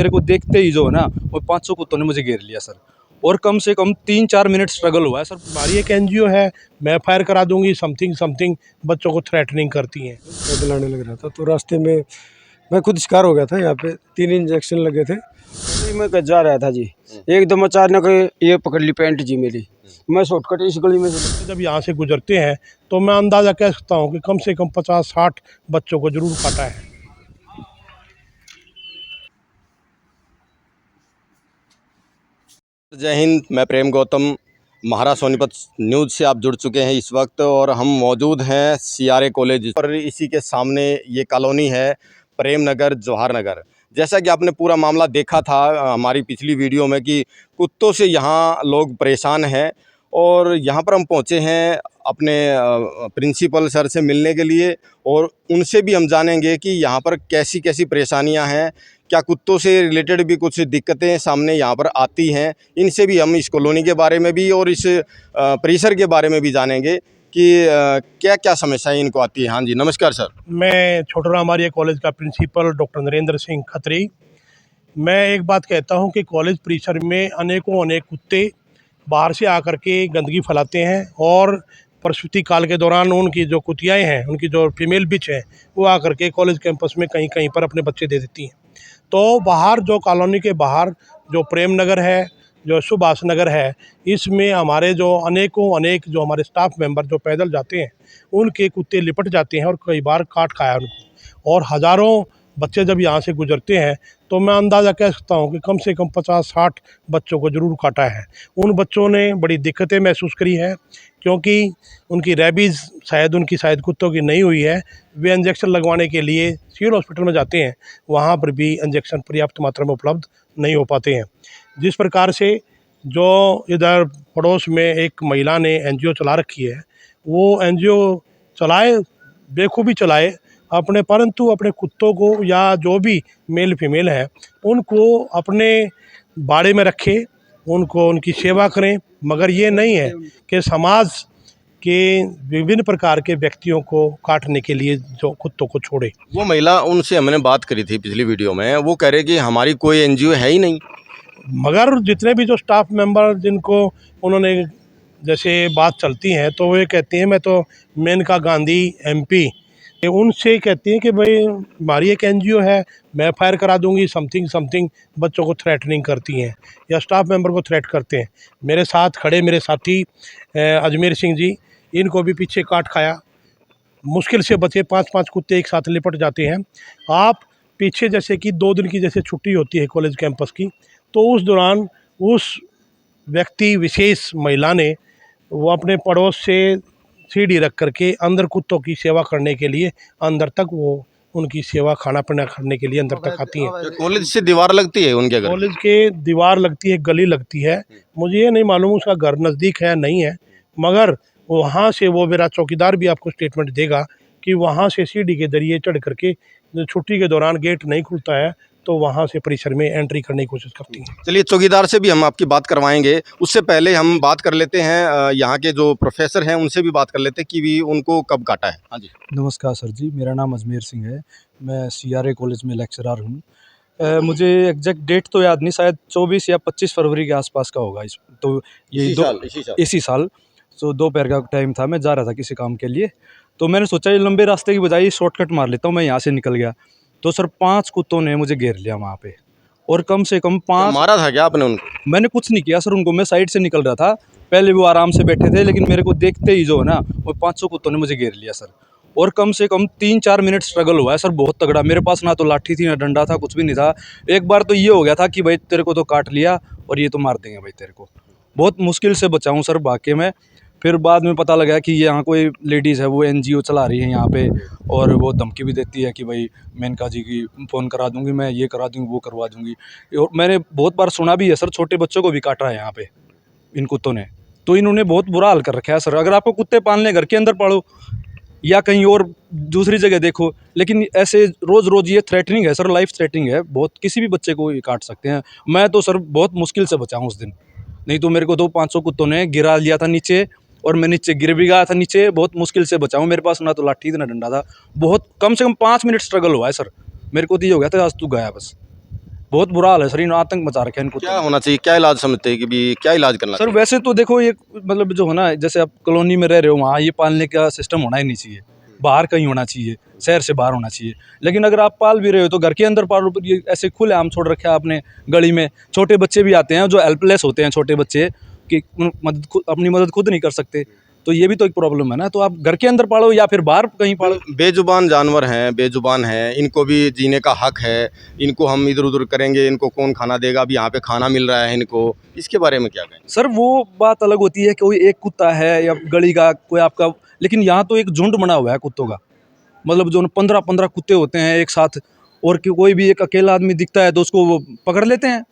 मेरे को देखते ही जो है ना वो 500 कुत्तों ने मुझे घेर लिया सर। और कम से कम 3-4 मिनट स्ट्रगल हुआ है सर। हमारी एक एनजीओ है, मैं फायर करा दूंगी समथिंग समथिंग, बच्चों को थ्रेटनिंग करती हैं। पैदल आने लग रहा था तो रास्ते में मैं खुद शिकार हो गया था। यहाँ पे 3 इंजेक्शन लगे थे। मैं जा रहा था जी, एकदम अचानक ये पकड़ ली पैंट जी मेरी। मैं शॉर्टकट इस गली में से जब यहाँ से गुजरते हैं तो मैं अंदाज़ा कह सकता हूँ कि कम से कम 50-60 बच्चों को ज़रूर काटा है। जय हिंद, मैं प्रेम गौतम, महाराज सोनीपत न्यूज़ से आप जुड़ चुके हैं इस वक्त, और हम मौजूद हैं सीआरए कॉलेज और इसी के सामने ये कॉलोनी है प्रेम नगर जवाहर नगर। जैसा कि आपने पूरा मामला देखा था हमारी पिछली वीडियो में कि कुत्तों से यहाँ लोग परेशान हैं, और यहाँ पर हम पहुँचे हैं अपने प्रिंसिपल सर से मिलने के लिए, और उनसे भी हम जानेंगे कि यहाँ पर कैसी कैसी परेशानियाँ हैं, क्या कुत्तों से रिलेटेड भी कुछ दिक्कतें सामने यहाँ पर आती हैं। इनसे भी हम इस कॉलोनी के बारे में भी और इस परिसर के बारे में भी जानेंगे कि क्या क्या समस्याएं इनको आती हैं। हाँ जी, नमस्कार सर। मैं छोटा रामारिया कॉलेज का प्रिंसिपल डॉक्टर नरेंद्र सिंह खत्री। मैं एक बात कहता हूं कि कॉलेज परिसर में अनेक कुत्ते बाहर से आकर के गंदगी फैलाते हैं, और प्रसूति काल के दौरान उनकी जो कुतियाएँ हैं, उनकी जो फीमेल बिच है, वो आकर के कॉलेज कैंपस में कहीं कहीं पर अपने बच्चे दे देती हैं। तो बाहर जो कॉलोनी के बाहर जो प्रेम नगर है, जो सुभाष नगर है, इसमें हमारे जो अनेक जो हमारे स्टाफ मेंबर जो पैदल जाते हैं, उनके कुत्ते लिपट जाते हैं और कई बार काट खाया उनको। और हज़ारों बच्चे जब यहाँ से गुजरते हैं तो मैं अंदाज़ा कह सकता हूँ कि कम से कम 50-60 बच्चों को ज़रूर काटा है। उन बच्चों ने बड़ी दिक्कतें महसूस करी है, क्योंकि उनकी रेबीज़ शायद कुत्तों की नहीं हुई है। वे इंजेक्शन लगवाने के लिए सिविल हॉस्पिटल में जाते हैं, वहाँ पर भी इंजेक्शन पर्याप्त मात्रा में उपलब्ध नहीं हो पाते हैं। जिस प्रकार से जो इधर पड़ोस में एक महिला ने एनजीओ चला रखी है, वो एनजीओ चलाए, बेखूबी चलाए अपने, परंतु अपने कुत्तों को या जो भी मेल फीमेल है उनको अपने बाड़े में रखे, उनको उनकी सेवा करें, मगर ये नहीं है कि समाज के विभिन्न प्रकार के व्यक्तियों को काटने के लिए जो कुत्तों को छोड़े। वो महिला, उनसे हमने बात करी थी पिछली वीडियो में, वो कह रहे कि हमारी कोई एनजीओ है ही नहीं। मगर जितने भी जो स्टाफ मेंबर जिनको उन्होंने जैसे बात चलती है, तो वे कहते हैं मैं तो मेनका गांधी एमपी, उनसे कहती हैं कि भाई हमारी एक एनजीओ है, मैं फायर करा दूंगी समथिंग समथिंग, बच्चों को थ्रेटनिंग करती हैं या स्टाफ मेंबर को थ्रेट करते हैं। मेरे साथ खड़े मेरे साथी अजमेर सिंह जी, इनको भी पीछे काट खाया, मुश्किल से बचे। 5-5 कुत्ते एक साथ लिपट जाते हैं। आप पीछे जैसे कि 2 दिन की जैसे छुट्टी होती है कॉलेज कैंपस की, तो उस दौरान उस व्यक्ति विशेष महिला ने वो अपने पड़ोस से सीढ़ी रख करके अंदर कुत्तों की सेवा करने के लिए अंदर तक वो उनकी सेवा खाना पीना करने के लिए अंदर तक आती हैं। कॉलेज से दीवार लगती है उनके घर? कॉलेज के दीवार लगती है, गली लगती है, मुझे ये नहीं मालूम उसका घर नज़दीक है नहीं है, मगर वहाँ से वो मेरा चौकीदार भी आपको स्टेटमेंट देगा कि वहाँ से सीढ़ी के जरिए चढ़ करके छुट्टी के दौरान गेट नहीं खुलता है तो वहाँ से परिसर में एंट्री करने की कोशिश करती हैं। चलिए, चौकीदार से भी हम आपकी बात करवाएंगे। उससे पहले हम बात कर लेते हैं यहाँ के जो प्रोफेसर हैं, उनसे भी बात कर लेते हैं कि भी उनको कब काटा है। हाँ जी, नमस्कार सर जी, मेरा नाम अजमेर सिंह है, मैं सीआरए कॉलेज में लेक्चरर हूँ। मुझे एग्जैक्ट डेट तो याद नहीं, शायद 24 या 25 फरवरी के आसपास का होगा। तो ये इसी साल तो दोपहर का टाइम था, मैं जा रहा था किसी काम के लिए, तो मैंने सोचा ये लंबे रास्ते की बजाय शॉर्टकट मार लेता हूँ, मैं यहाँ से निकल गया। तो सर 5 कुत्तों ने मुझे घेर लिया वहाँ पे, और कम से कम 5। मारा था क्या आपने उनको? मैंने कुछ नहीं किया सर उनको, मैं साइड से निकल रहा था, पहले वो आराम से बैठे थे, लेकिन मेरे को देखते ही जो है ना वो 500 कुत्तों ने मुझे घेर लिया सर। और कम से कम 3-4 मिनट स्ट्रगल हुआ है सर, बहुत तगड़ा। मेरे पास ना तो लाठी थी ना डंडा था, कुछ भी नहीं था। एक बार तो ये हो गया था कि भाई तेरे को तो काट लिया और ये तो मार देंगे भाई तेरे को। बहुत मुश्किल से बचाऊँ सर वाकई में। फिर बाद में पता लगा कि यहाँ कोई लेडीज़ है, वो एनजीओ चला रही है यहाँ पे, और वो धमकी भी देती है कि भाई मेनका जी की फ़ोन करा दूंगी, मैं ये करा दूंगी, वो करवा दूंगी। और मैंने बहुत बार सुना भी है सर, छोटे बच्चों को भी काटा है यहाँ पे इन कुत्तों ने। तो इन्होंने बहुत बुरा हाल कर रखा है सर। अगर आपको कुत्ते पालने घर के अंदर पालो या कहीं और दूसरी जगह देखो, लेकिन ऐसे रोज़ रोज़ ये थ्रेटनिंग है सर, लाइफ थ्रेटनिंग है बहुत, किसी भी बच्चे को ये काट सकते हैं। मैं तो सर बहुत मुश्किल से बचा हूँ उस दिन, नहीं तो मेरे को तो 500 कुत्तों ने गिरा लिया था नीचे, और मैं नीचे गिर भी गया था नीचे, बहुत मुश्किल से बचा हूँ। मेरे पास ना तो लाठी थी ना डंडा था, बहुत कम से कम 5 मिनट स्ट्रगल हुआ है सर। मेरे को तो ये हो गया था आज तू गया बस, बहुत बुरा हाल है सर, इन आतंक मचा रखे हैं इनको। क्या होना चाहिए, क्या इलाज समझते हैं कि भी क्या इलाज करना सर वैसे तो देखो ये मतलब जो है ना, जैसे आप कॉलोनी में रह रहे हो वहाँ ये पालने का सिस्टम होना ही नहीं चाहिए, बाहर कहीं होना चाहिए, शहर से बाहर होना चाहिए। लेकिन अगर आप पाल भी रहे हो तो घर के अंदर पालो। ये ऐसे खुले आम छोड़ रखे हैं आपने गली में, छोटे बच्चे भी आते हैं जो हेल्पलेस होते हैं, छोटे बच्चे कि अपनी मदद खुद नहीं कर सकते, तो ये भी तो एक प्रॉब्लम है ना। तो आप घर के अंदर पालो या फिर बाहर कहीं पालो। बेजुबान जानवर हैं, बेजुबान हैं, इनको भी जीने का हक है। इनको हम इधर उधर करेंगे, इनको कौन खाना देगा? अभी यहाँ पे खाना मिल रहा है इनको, इसके बारे में क्या कहें? सर वो बात अलग होती है कि कोई एक कुत्ता है या गली का कोई आपका, लेकिन यहाँ तो एक झुंड बना हुआ है कुत्तों का, मतलब जो 15-15 कुत्ते होते हैं एक साथ, और कोई भी एक अकेला आदमी दिखता है तो उसको वो पकड़ लेते हैं।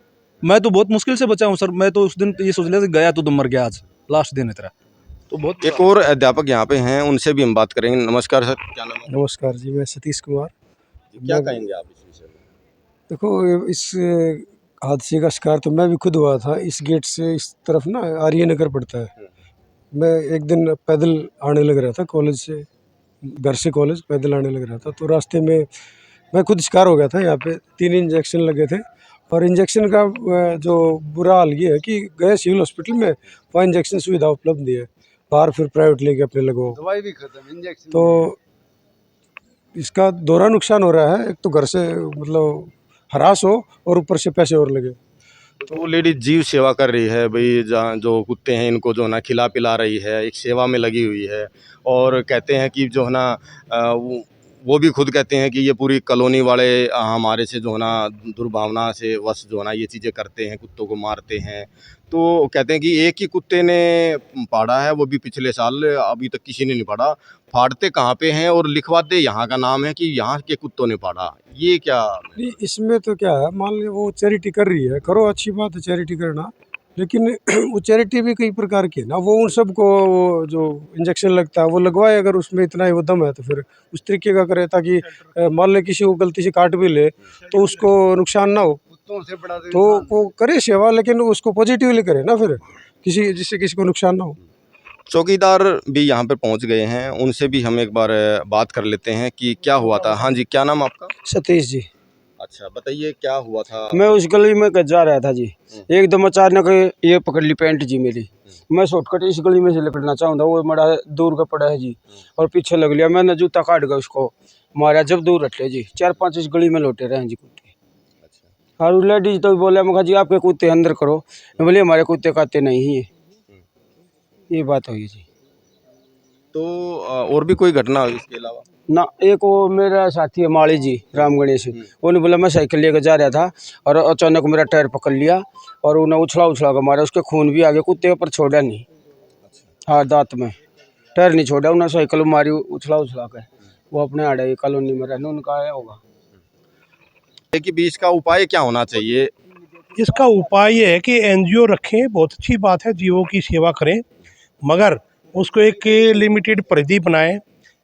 मैं तो बहुत मुश्किल से बचा हूँ सर, मैं तो उस दिन ये सोच लिया था गया तो मर गया, आज लास्ट दिन है तेरा। तो बहुत एक और अध्यापक यहाँ पे हैं, उनसे भी हम बात करेंगे। नमस्कार सर, क्या नाम है? नमस्कार जी, मैं सतीश कुमार। क्या कहेंगे आप इस विषय में? देखो इस हादसे का शिकार तो मैं भी खुद हुआ था। इस गेट से इस तरफ ना आर्य नगर पड़ता है। मैं एक दिन पैदल आने लग रहा था कॉलेज से, घर से कॉलेज पैदल आने लग रहा था, तो रास्ते में मैं खुद शिकार हो गया था। यहाँ पे 3 इंजेक्शन लगे थे, और इंजेक्शन का जो बुरा हाल ये है कि गए सिविल हॉस्पिटल में, वहाँ इंजेक्शन सुविधा उपलब्ध नहीं है, बाहर फिर प्राइवेट लेके अपने लगो, दवाई भी खत्म, इंजेक्शन तो इसका दोहरा नुकसान हो रहा है। एक तो घर से मतलब हरास हो, और ऊपर से पैसे और लगे। तो वो लेडी जीव सेवा कर रही है भाई, जहाँ जो कुत्ते हैं इनको जो है ना खिला पिला रही है, एक सेवा में लगी हुई है। और कहते हैं कि जो है ना वो भी खुद कहते हैं कि ये पूरी कॉलोनी वाले हमारे से जो है ना दुर्भावना से वश जो है ना ये चीज़ें करते हैं, कुत्तों को मारते हैं। तो कहते हैं कि एक ही कुत्ते ने पाड़ा है, वो भी पिछले साल, अभी तक किसी ने नहीं पाड़ा। फाड़ते कहाँ पे हैं और लिखवाते यहाँ का नाम है कि यहाँ के कुत्तों ने पाड़ा, ये क्या? नहीं, इसमें तो क्या है, मान लो वो चैरिटी कर रही है, करो, अच्छी बात है चैरिटी करना, लेकिन वो चैरिटी भी कई प्रकार की है ना। वो उन सबको वो जो इंजेक्शन लगता है वो लगवाए, अगर उसमें इतना ही वो दम है तो फिर उस तरीके का करे, ताकि मान ले किसी को गलती से काट भी ले तो उसको नुकसान ना हो, से बड़ा तो वो करे सेवा, लेकिन उसको पॉजिटिवली करे ना, फिर जिससे किसी को नुकसान ना हो। चौकीदार भी यहाँ पर पहुँच गए हैं, उनसे भी हम एक बार बात कर लेते हैं कि क्या हुआ था। हाँ जी, क्या नाम आपका? सतीश जी, अच्छा, बताइए क्या हुआ था? मैं उस गली में जा रहा था जी, एकदम अचानक ये पकड़ ली पैंट जी मेरी। मैं शॉर्टकट इस गली में से निकलना चाहूँगा, वो बड़ा दूर का पड़ा है जी, और पीछे लग लिया। मैंने जूता काट गया उसको, मारा, जब दूर हटे जी 4-5 इस गली में लौटे रहे हैं जी कुत्ते। और लेडीज तो बोले, मैं कहा जी आपके कुत्ते अंदर करो, बोले हमारे कुत्ते काते नहीं है। ये बात हुई जी। तो और भी कोई घटना हुई इसके अलावा? ना, एक वो मेरा साथी है माली जी, राम गणेश, उन्होंने बोला मैं साइकिल लेकर जा रहा था और अचानक मेरा टायर पकड़ लिया और उन्हें उछला उछला कर मारा, उसके खून भी आ गया, कुत्ते पर छोड़ा नहीं। हाँ, दांत में टायर नहीं छोड़ा, उन्हें साइकिल मारी उछला उछला कर। वो अपने आड़े कॉलोनी में रहने, उनका आया होगा। कि बीच का उपाय क्या होना चाहिए? इसका उपाय ये है कि एनजीओ रखें, बहुत अच्छी बात है, जीवों की सेवा करें, मगर उसको एक लिमिटेड परिधि बनाएं,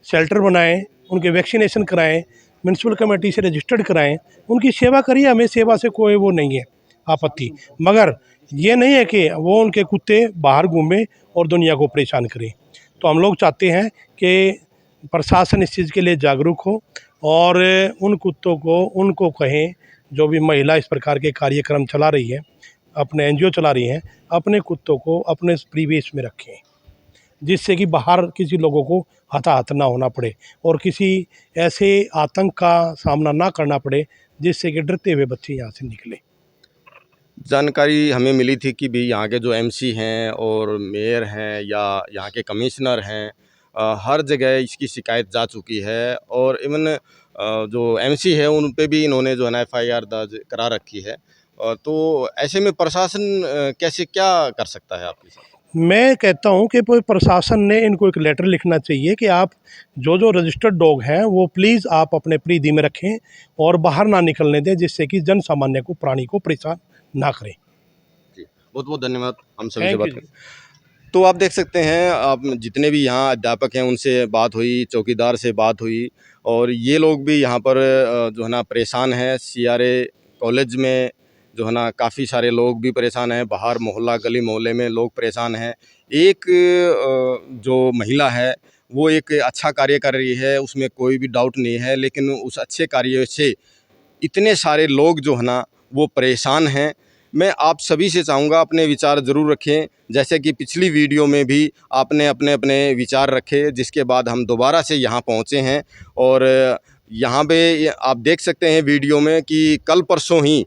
शेल्टर बनाएं, उनके वैक्सीनेशन कराएं, म्यूनसिपल कमेटी से रजिस्टर्ड कराएं, उनकी सेवा करिए। हमें सेवा से कोई वो नहीं है आपत्ति, मगर ये नहीं है कि वो उनके कुत्ते बाहर घूमें और दुनिया को परेशान करें। तो हम लोग चाहते हैं कि प्रशासन इस चीज़ के लिए जागरूक हो, और उन कुत्तों को उनको कहें, जो भी महिला इस प्रकार के कार्यक्रम चला रही है, अपने एनजीओ चला रही हैं, अपने कुत्तों को अपने परिवेश में रखें, जिससे कि बाहर किसी लोगों को हताहत ना होना पड़े और किसी ऐसे आतंक का सामना ना करना पड़े जिससे कि डरते हुए बच्चे यहाँ से निकले। जानकारी हमें मिली थी कि भी यहाँ के जो एमसी हैं और मेयर हैं या यहाँ के कमिश्नर हैं, हर जगह इसकी शिकायत जा चुकी है, और इवन जो एमसी है उन पे भी इन्होंने जो है ना एफआईआर दर्ज करा रखी है। तो ऐसे में प्रशासन कैसे क्या कर सकता है आपके साथ? मैं कहता हूँ कि प्रशासन ने इनको एक लेटर लिखना चाहिए कि आप जो रजिस्टर्ड डॉग हैं वो प्लीज़ आप अपने परिधि में रखें और बाहर ना निकलने दें, जिससे कि जन सामान्य को, प्राणी को परेशान ना करें। जी, बहुत बहुत धन्यवाद हम सभी से थैंक बात यू करें। तो आप देख सकते हैं, आप जितने भी यहाँ अध्यापक हैं उनसे बात हुई, चौकीदार से बात हुई, और ये लोग भी यहाँ पर जो है ना परेशान हैं। सीआरए कॉलेज में जो है ना काफ़ी सारे लोग भी परेशान हैं, बाहर मोहल्ला गली मोहल्ले में लोग परेशान हैं। एक जो महिला है वो एक अच्छा कार्य कर रही है, उसमें कोई भी डाउट नहीं है, लेकिन उस अच्छे कार्य से इतने सारे लोग जो है ना वो परेशान हैं। मैं आप सभी से चाहूँगा अपने विचार ज़रूर रखें, जैसे कि पिछली वीडियो में भी आपने अपने अपने विचार रखे, जिसके बाद हम दोबारा से यहाँ पहुँचे हैं। और यहाँ पे आप देख सकते हैं वीडियो में कि कल परसों ही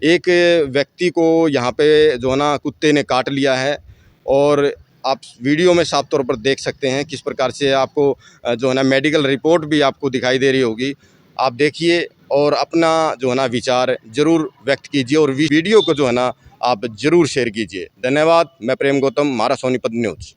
एक व्यक्ति को यहाँ पे जो है ना कुत्ते ने काट लिया है। और आप वीडियो में साफ तौर पर देख सकते हैं किस प्रकार से आपको जो है ना मेडिकल रिपोर्ट भी आपको दिखाई दे रही होगी। आप देखिए और अपना जो है ना विचार ज़रूर व्यक्त कीजिए और वीडियो को जो है ना आप ज़रूर शेयर कीजिए। धन्यवाद। मैं प्रेम गौतम, महारा सोनीपत न्यूज़।